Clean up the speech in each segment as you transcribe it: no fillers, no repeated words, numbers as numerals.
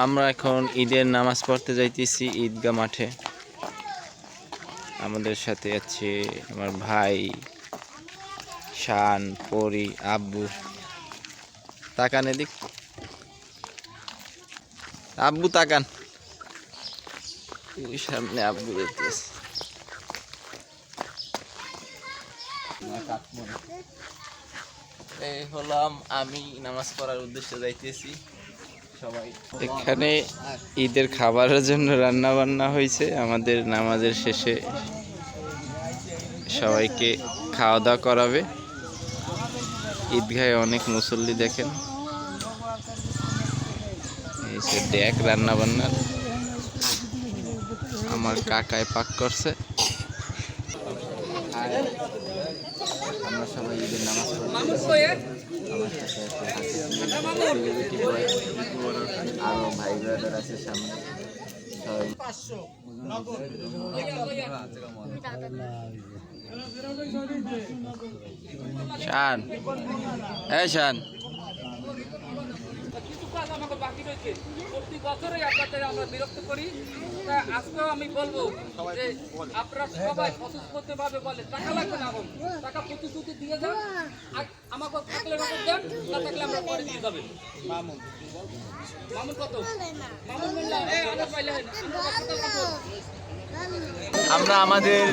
আমরা এখন ঈদের নামাজ পড়তে যাইতেছি ঈদগাহ মাঠে। আমাদের সাথে আছে আমার ভাই, শান, পরি, আব্বু। তাকান এদিক, আব্বু তাকান। সামনে আব্বু দেখতেছে। এই হলাম আমি, নামাজ পড়ার উদ্দেশ্যে যাইতেছি। সবাই এখানে ঈদের খাবারের জন্য রান্না বান্না হয়েছে। আমাদের নামাজের শেষে সবাইকে খাওয়া দাওয়া করাবে। ঈদগাহে অনেক মুসল্লি দেখেন, এই সে দেখ রান্না বান্নার। আমার কাকায় পাক করছে। আমরা সবাই ঈদের নামাজ পড়ছি। আরো ভাই ব্রাদার আছে সামনে। শান, হ্যাঁ শান, কিছু কাজ আমাকে বাকি রয়েছে। প্রতি বছরই আপনাদের আমরা বিরক্ত করি। আজকেও আমি বলবো যে আপনারা সবাই স্বতঃস্ফূর্তভাবে বলে টাকা লাগবে না, টাকা প্রতিশ্রুতি দিয়ে যান। আর আমাকে থাকলে নগদ দেন, না থাকলে আমরা পরে দিয়ে যাবেন। মামুন কত? মামুন বললাম আমরা আমাদের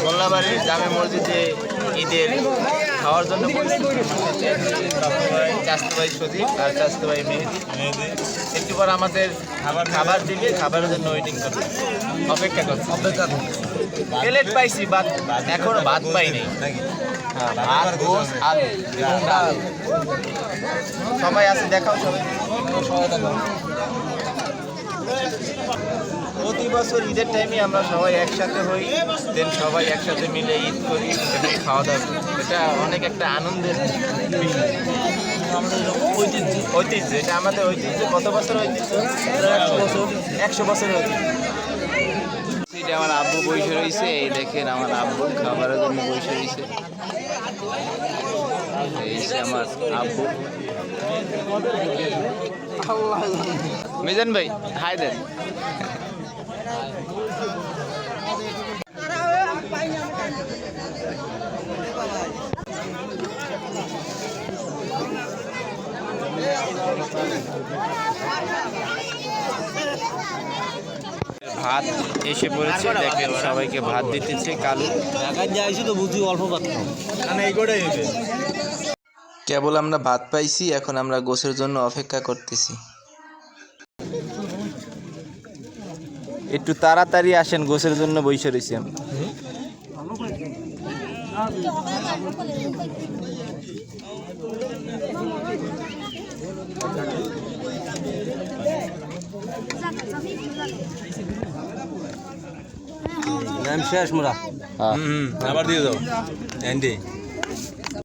মোল্লাবাড়ির জামে মসজিদে ঈদের খাওয়ার জন্য চাস্তু ভাই সজীব আর চাস্তু ভাই মেহেদি। একটু পর আমাদের খাবার দিবে, খাবারের জন্য ওয়েটিং করবে, অপেক্ষা করছে। প্লেট পাইছি, বাদ এখনো ভাত পাইনি। সবাই আছে, দেখাও সবাই। প্রতি বছর ঈদের টাইমে আমরা সবাই একসাথে হই, দেন সবাই একসাথে মিলে ঈদ করি, এবং খাওয়া দাওয়া করি। এটা অনেক একটা আনন্দের বিষয়, ঐতিহ্য। এটা আমাদের ঐতিহ্য। কত বছর ঐতিহ্য? 100 বছরের ঐতিহ্য। এটা আমার আব্বু বসে রয়েছে, এই দেখেন আমার আব্বু খাবারের জন্য বসে রয়েছে। এই আমার আব্বু। মিজান ভাই হাই দেন। ভাত এসে পড়েছে, দেখেন সবাইকে ভাত দিতেছে কালু। কেবল আমরা ভাত পাইছি, এখন আমরা গোসের জন্য অপেক্ষা করতেছি। একটু তাড়াতাড়ি আসেন, গোসের জন্য বসে রয়েছি আমি। শেষ মোরা আবার দিয়ে দাও এন্ডি